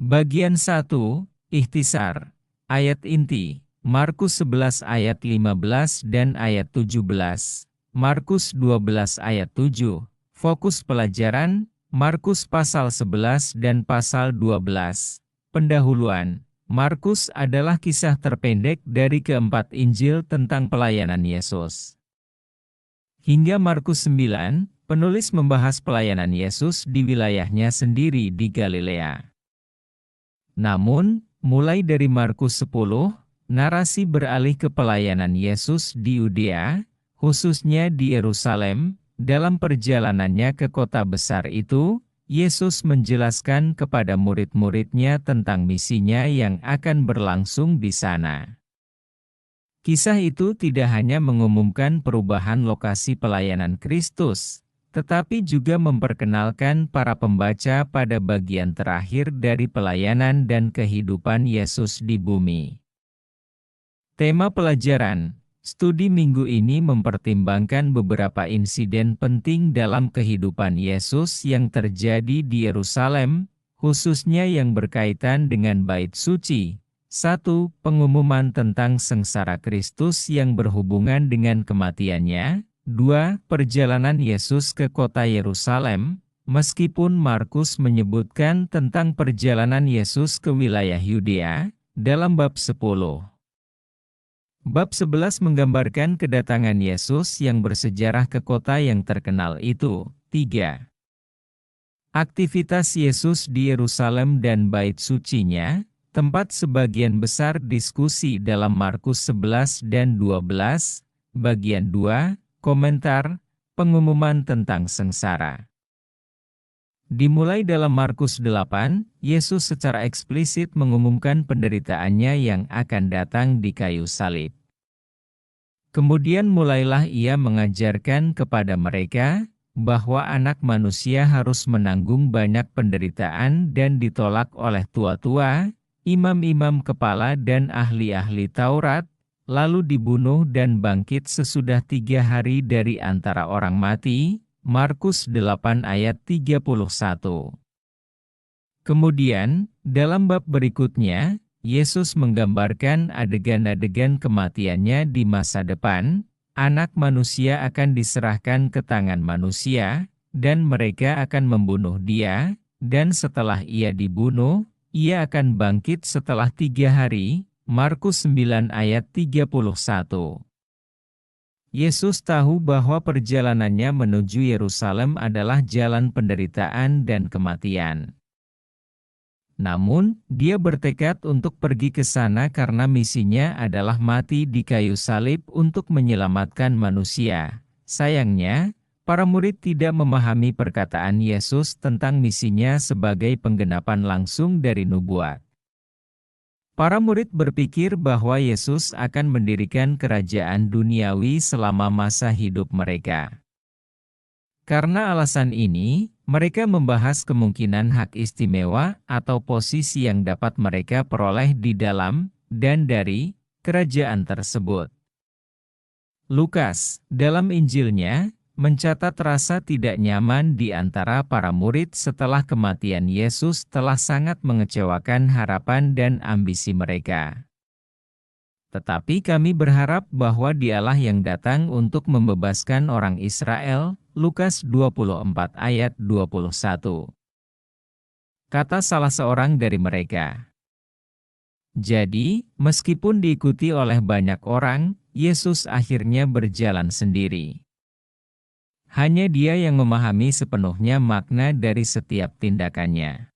Bagian 1, Ikhtisar. Ayat inti, Markus 11 ayat 15 dan ayat 17. Markus 12 ayat 7. Fokus pelajaran, Markus pasal 11 dan pasal 12. Pendahuluan, Markus adalah kisah terpendek dari keempat Injil tentang pelayanan Yesus. Hingga Markus 9, penulis membahas pelayanan Yesus di wilayahnya sendiri di Galilea. Namun, mulai dari Markus 10, narasi beralih ke pelayanan Yesus di Yudea, khususnya di Yerusalem. Dalam perjalanannya ke kota besar itu, Yesus menjelaskan kepada murid-muridnya tentang misinya yang akan berlangsung di sana. Kisah itu tidak hanya mengumumkan perubahan lokasi pelayanan Kristus, tetapi juga memperkenalkan para pembaca pada bagian terakhir dari pelayanan dan kehidupan Yesus di bumi. Tema pelajaran, studi minggu ini mempertimbangkan beberapa insiden penting dalam kehidupan Yesus yang terjadi di Yerusalem, khususnya yang berkaitan dengan Bait Suci. 1. Pengumuman tentang sengsara Kristus yang berhubungan dengan kematiannya. 2. Perjalanan Yesus ke kota Yerusalem. Meskipun Markus menyebutkan tentang perjalanan Yesus ke wilayah Yudea, dalam bab 10. Bab 11 menggambarkan kedatangan Yesus yang bersejarah ke kota yang terkenal itu. 3. Aktivitas Yesus di Yerusalem dan Bait Sucinya, tempat sebagian besar diskusi dalam Markus 11 dan 12. Bagian 2, komentar, pengumuman tentang sengsara. Dimulai dalam Markus 8, Yesus secara eksplisit mengumumkan penderitaannya yang akan datang di kayu salib. Kemudian mulailah ia mengajarkan kepada mereka, bahwa anak manusia harus menanggung banyak penderitaan dan ditolak oleh tua-tua, imam-imam kepala dan ahli-ahli Taurat, lalu dibunuh dan bangkit sesudah 3 hari dari antara orang mati. Markus 8 ayat 31. Kemudian, dalam bab berikutnya, Yesus menggambarkan adegan-adegan kematiannya di masa depan. Anak manusia akan diserahkan ke tangan manusia, dan mereka akan membunuh dia, dan setelah ia dibunuh, ia akan bangkit setelah 3 hari. Markus 9 ayat 31. Yesus tahu bahwa perjalanannya menuju Yerusalem adalah jalan penderitaan dan kematian. Namun, dia bertekad untuk pergi ke sana karena misinya adalah mati di kayu salib untuk menyelamatkan manusia. Sayangnya, para murid tidak memahami perkataan Yesus tentang misinya sebagai penggenapan langsung dari nubuat. Para murid berpikir bahwa Yesus akan mendirikan kerajaan duniawi selama masa hidup mereka. Karena alasan ini, mereka membahas kemungkinan hak istimewa atau posisi yang dapat mereka peroleh di dalam dan dari kerajaan tersebut. Lukas, dalam Injilnya, mencatat rasa tidak nyaman di antara para murid setelah kematian Yesus telah sangat mengecewakan harapan dan ambisi mereka. Tetapi kami berharap bahwa Dialah yang datang untuk membebaskan orang Israel. Lukas 24 ayat 21. Kata salah seorang dari mereka. Jadi, meskipun diikuti oleh banyak orang, Yesus akhirnya berjalan sendiri. Hanya Dia yang memahami sepenuhnya makna dari setiap tindakannya.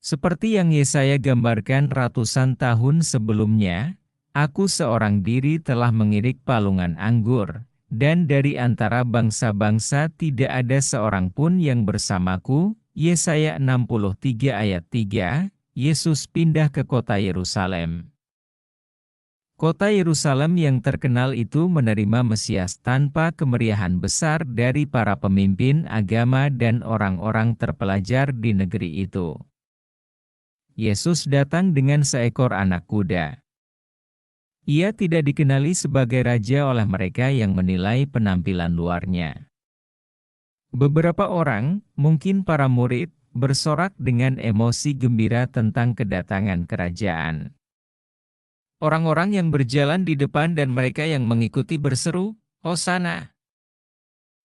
Seperti yang Yesaya gambarkan ratusan tahun sebelumnya, aku seorang diri telah mengirik palungan anggur, dan dari antara bangsa-bangsa tidak ada seorang pun yang bersamaku. Yesaya 63 ayat 3, Yesus pindah ke kota Yerusalem. Kota Yerusalem yang terkenal itu menerima Mesias tanpa kemeriahan besar dari para pemimpin agama dan orang-orang terpelajar di negeri itu. Yesus datang dengan seekor anak kuda. Ia tidak dikenali sebagai raja oleh mereka yang menilai penampilan luarnya. Beberapa orang, mungkin para murid, bersorak dengan emosi gembira tentang kedatangan kerajaan. Orang-orang yang berjalan di depan dan mereka yang mengikuti berseru, "Hosana!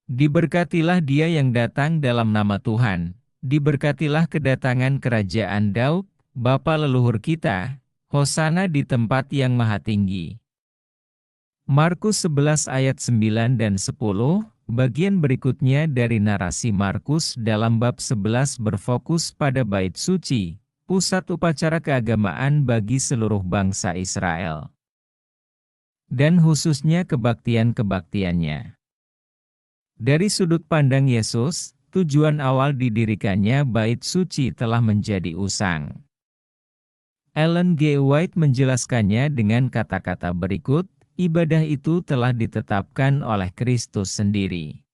Diberkatilah Dia yang datang dalam nama Tuhan, diberkatilah kedatangan kerajaan Daud, Bapa leluhur kita, Hosana di tempat yang maha tinggi." Markus 11 ayat 9 dan 10, bagian berikutnya dari narasi Markus dalam bab 11 berfokus pada bait suci, pusat upacara keagamaan bagi seluruh bangsa Israel. Dan khususnya kebaktian-kebaktiannya. Dari sudut pandang Yesus, tujuan awal didirikannya bait suci telah menjadi usang. Ellen G. White menjelaskannya dengan kata-kata berikut, ibadah itu telah ditetapkan oleh Kristus sendiri.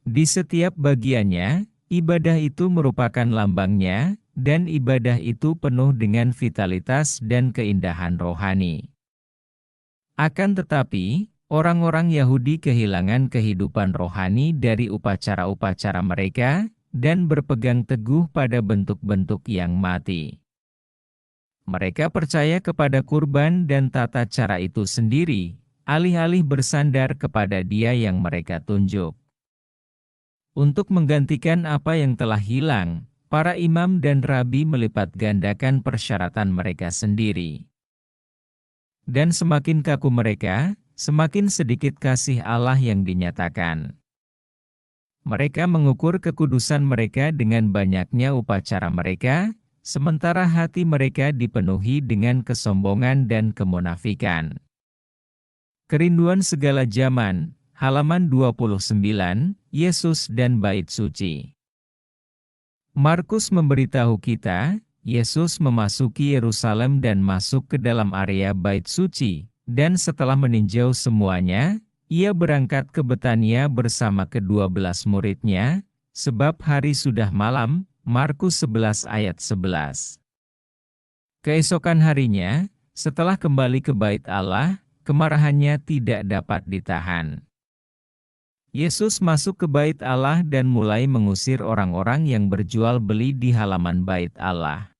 Di setiap bagiannya, ibadah itu merupakan lambangnya, dan ibadah itu penuh dengan vitalitas dan keindahan rohani. Akan tetapi, orang-orang Yahudi kehilangan kehidupan rohani dari upacara-upacara mereka, dan berpegang teguh pada bentuk-bentuk yang mati. Mereka percaya kepada kurban dan tata cara itu sendiri, alih-alih bersandar kepada Dia yang mereka tunjuk. Untuk menggantikan apa yang telah hilang, para imam dan rabi melipat gandakan persyaratan mereka sendiri. Dan semakin kaku mereka, semakin sedikit kasih Allah yang dinyatakan. Mereka mengukur kekudusan mereka dengan banyaknya upacara mereka, sementara hati mereka dipenuhi dengan kesombongan dan kemunafikan. Kerinduan segala zaman, halaman 29, Yesus dan Bait Suci. Markus memberitahu kita, Yesus memasuki Yerusalem dan masuk ke dalam area Bait Suci, dan setelah meninjau semuanya, Ia berangkat ke Betania bersama ke-12 muridnya, sebab hari sudah malam. Markus 11 ayat 11. Keesokan harinya, setelah kembali ke bait Allah, kemarahannya tidak dapat ditahan. Yesus masuk ke bait Allah dan mulai mengusir orang-orang yang berjual beli di halaman bait Allah.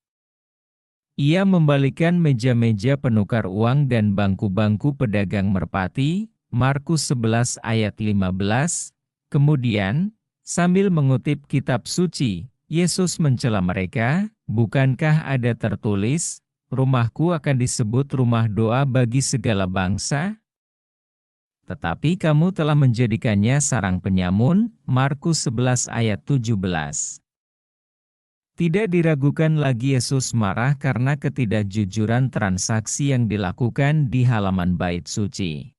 Ia membalikan meja-meja penukar uang dan bangku-bangku pedagang merpati, Markus 11 ayat 15, kemudian, sambil mengutip kitab suci, Yesus mencela mereka, "Bukankah ada tertulis, rumahku akan disebut rumah doa bagi segala bangsa? Tetapi kamu telah menjadikannya sarang penyamun." Markus 11 ayat 17. Tidak diragukan lagi Yesus marah karena ketidakjujuran transaksi yang dilakukan di halaman bait suci.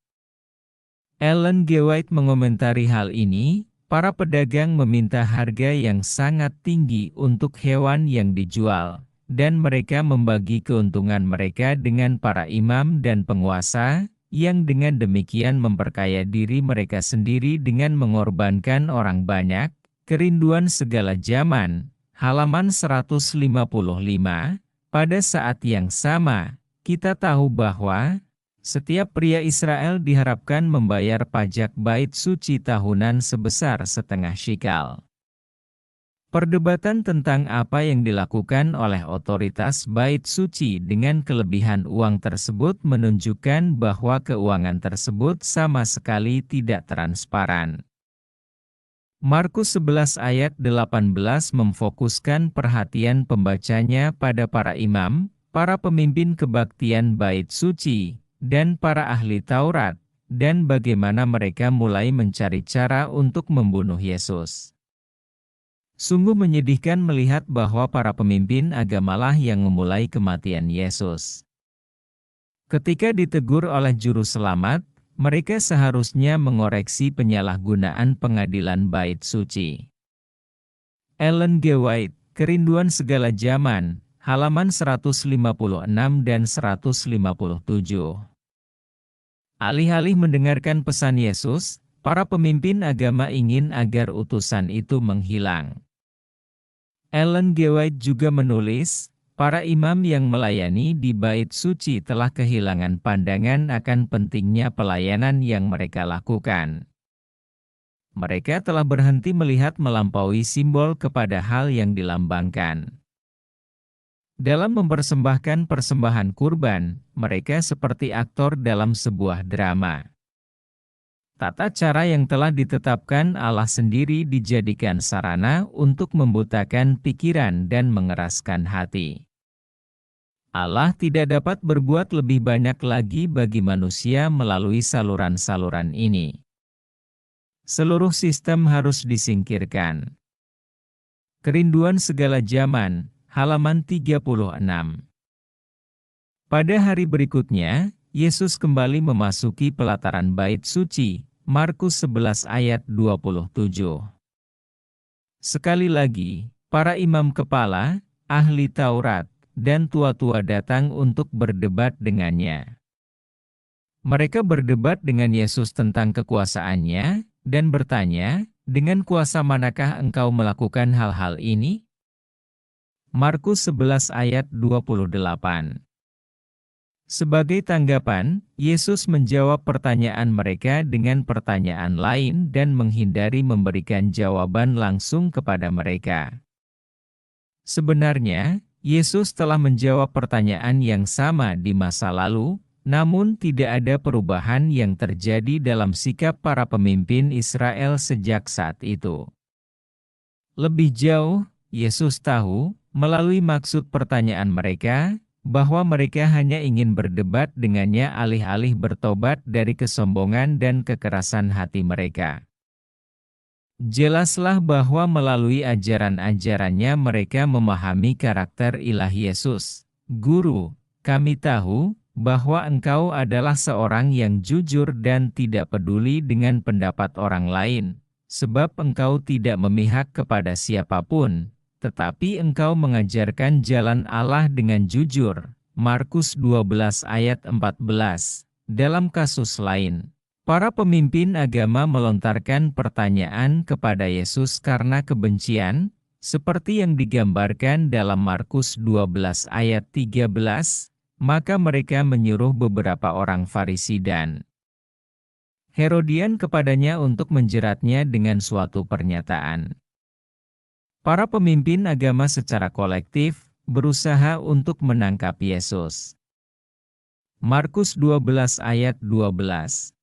Ellen G. White mengomentari hal ini. Para pedagang meminta harga yang sangat tinggi untuk hewan yang dijual, dan mereka membagi keuntungan mereka dengan para imam dan penguasa, yang dengan demikian memperkaya diri mereka sendiri dengan mengorbankan orang banyak. Kerinduan segala zaman, halaman 155. Pada saat yang sama, kita tahu bahwa setiap pria Israel diharapkan membayar pajak bait suci tahunan sebesar setengah shikal. Perdebatan tentang apa yang dilakukan oleh otoritas bait suci dengan kelebihan uang tersebut menunjukkan bahwa keuangan tersebut sama sekali tidak transparan. Markus 11 ayat 18 memfokuskan perhatian pembacanya pada para imam, para pemimpin kebaktian bait suci, dan para ahli Taurat, dan bagaimana mereka mulai mencari cara untuk membunuh Yesus. Sungguh menyedihkan melihat bahwa para pemimpin agamalah yang memulai kematian Yesus. Ketika ditegur oleh juru selamat, mereka seharusnya mengoreksi penyalahgunaan pengadilan bait suci. Ellen G. White, Kerinduan Segala Zaman, halaman 156 dan 157. Alih-alih mendengarkan pesan Yesus, para pemimpin agama ingin agar utusan itu menghilang. Ellen G. White juga menulis, para imam yang melayani di bait suci telah kehilangan pandangan akan pentingnya pelayanan yang mereka lakukan. mereka telah berhenti melihat melampaui simbol kepada hal yang dilambangkan. Dalam mempersembahkan persembahan kurban, mereka seperti aktor dalam sebuah drama. Tata cara yang telah ditetapkan Allah sendiri dijadikan sarana untuk membutakan pikiran dan mengeraskan hati. Allah tidak dapat berbuat lebih banyak lagi bagi manusia melalui saluran-saluran ini. Seluruh sistem harus disingkirkan. Kerinduan segala zaman, halaman 36. Pada hari berikutnya, Yesus kembali memasuki pelataran bait suci, Markus 11 ayat 27. Sekali lagi, para imam kepala, ahli Taurat, dan tua-tua datang untuk berdebat dengannya. Mereka berdebat dengan Yesus tentang kekuasaannya, dan bertanya, "Dengan kuasa manakah engkau melakukan hal-hal ini?" Markus 11 ayat 28. Sebagai tanggapan, Yesus menjawab pertanyaan mereka dengan pertanyaan lain dan menghindari memberikan jawaban langsung kepada mereka. Sebenarnya, Yesus telah menjawab pertanyaan yang sama di masa lalu, namun tidak ada perubahan yang terjadi dalam sikap para pemimpin Israel sejak saat itu. Lebih jauh, Yesus tahu, melalui maksud pertanyaan mereka, bahwa mereka hanya ingin berdebat dengannya alih-alih bertobat dari kesombongan dan kekerasan hati mereka. Jelaslah bahwa melalui ajaran-ajarannya mereka memahami karakter ilahi Yesus. "Guru, kami tahu bahwa engkau adalah seorang yang jujur dan tidak peduli dengan pendapat orang lain, sebab engkau tidak memihak kepada siapapun, tetapi engkau mengajarkan jalan Allah dengan jujur." Markus 12 ayat 14. Dalam kasus lain, para pemimpin agama melontarkan pertanyaan kepada Yesus karena kebencian, seperti yang digambarkan dalam Markus 12 ayat 13, maka mereka menyuruh beberapa orang Farisi dan Herodian kepadanya untuk menjeratnya dengan suatu pernyataan. Para pemimpin agama secara kolektif berusaha untuk menangkap Yesus. Markus 12 ayat 12.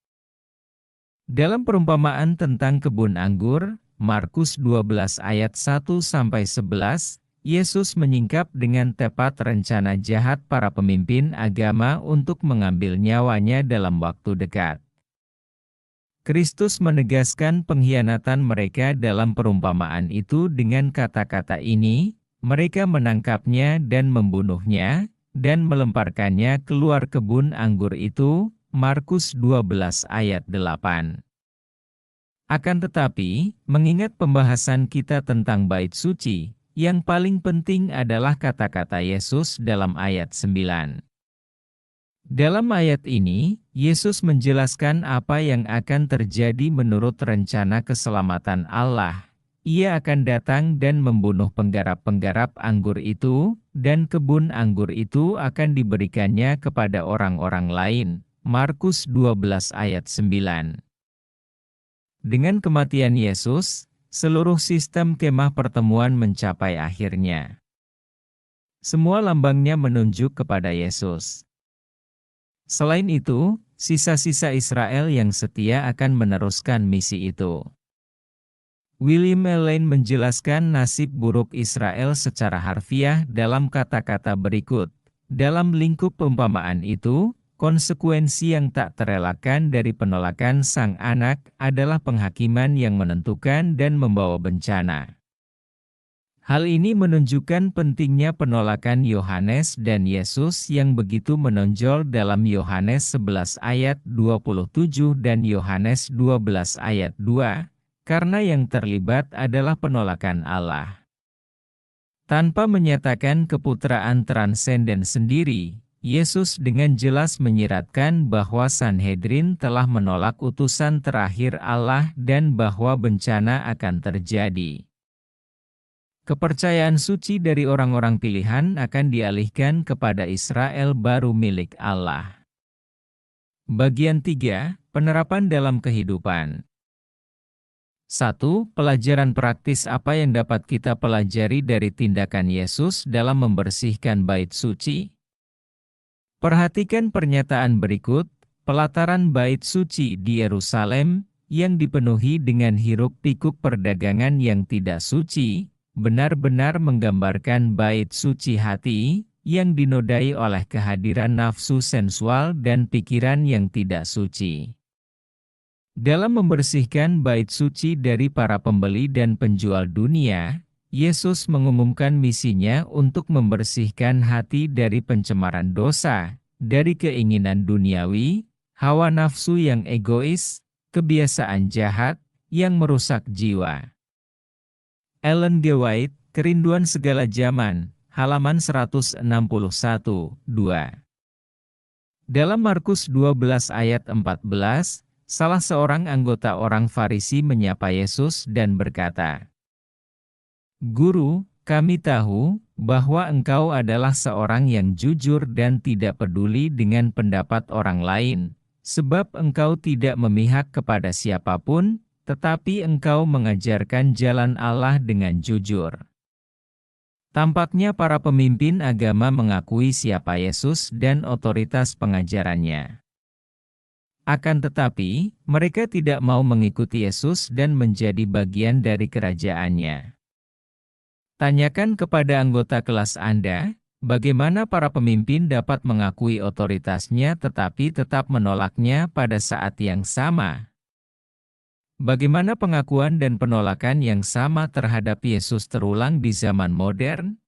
Dalam perumpamaan tentang kebun anggur, Markus 12 ayat 1-11, Yesus menyingkap dengan tepat rencana jahat para pemimpin agama untuk mengambil nyawanya dalam waktu dekat. Kristus menegaskan pengkhianatan mereka dalam perumpamaan itu dengan kata-kata ini, "Mereka menangkapnya dan membunuhnya, dan melemparkannya keluar kebun anggur itu." Markus 12 ayat 8. Akan tetapi, mengingat pembahasan kita tentang bait suci, yang paling penting adalah kata-kata Yesus dalam ayat 9. Dalam ayat ini, Yesus menjelaskan apa yang akan terjadi menurut rencana keselamatan Allah. Ia akan datang dan membunuh penggarap-penggarap anggur itu, dan kebun anggur itu akan diberikannya kepada orang-orang lain. Markus 12 ayat 9. Dengan kematian Yesus, seluruh sistem kemah pertemuan mencapai akhirnya. Semua lambangnya menunjuk kepada Yesus. Selain itu, sisa-sisa Israel yang setia akan meneruskan misi itu. William Lane menjelaskan nasib buruk Israel secara harfiah dalam kata-kata berikut. Dalam lingkup perumpamaan itu, konsekuensi yang tak terelakkan dari penolakan sang anak adalah penghakiman yang menentukan dan membawa bencana. Hal ini menunjukkan pentingnya penolakan Yohanes dan Yesus yang begitu menonjol dalam Yohanes 11 ayat 27 dan Yohanes 12 ayat 2. Karena yang terlibat adalah penolakan Allah. Tanpa menyatakan keputraan transenden sendiri, Yesus dengan jelas menyiratkan bahwa Sanhedrin telah menolak utusan terakhir Allah dan bahwa bencana akan terjadi. Kepercayaan suci dari orang-orang pilihan akan dialihkan kepada Israel baru milik Allah. Bagian 3, penerapan dalam kehidupan. 1. Pelajaran praktis apa yang dapat kita pelajari dari tindakan Yesus dalam membersihkan bait suci? Perhatikan pernyataan berikut, pelataran bait suci di Yerusalem, yang dipenuhi dengan hiruk-pikuk perdagangan yang tidak suci, benar-benar menggambarkan bait suci hati, yang dinodai oleh kehadiran nafsu sensual dan pikiran yang tidak suci. Dalam membersihkan bait suci dari para pembeli dan penjual dunia, Yesus mengumumkan misinya untuk membersihkan hati dari pencemaran dosa, dari keinginan duniawi, hawa nafsu yang egois, kebiasaan jahat, yang merusak jiwa. Ellen G. White, Kerinduan Segala Zaman, halaman 161, 2. Dalam Markus 12 ayat 14, salah seorang anggota orang Farisi menyapa Yesus dan berkata, "Guru, kami tahu bahwa engkau adalah seorang yang jujur dan tidak peduli dengan pendapat orang lain, sebab engkau tidak memihak kepada siapapun, tetapi engkau mengajarkan jalan Allah dengan jujur." Tampaknya para pemimpin agama mengakui siapa Yesus dan otoritas pengajarannya. Akan tetapi, mereka tidak mau mengikuti Yesus dan menjadi bagian dari kerajaannya. Tanyakan kepada anggota kelas Anda, bagaimana para pemimpin dapat mengakui otoritasnya tetapi tetap menolaknya pada saat yang sama? Bagaimana pengakuan dan penolakan yang sama terhadap Yesus terulang di zaman modern?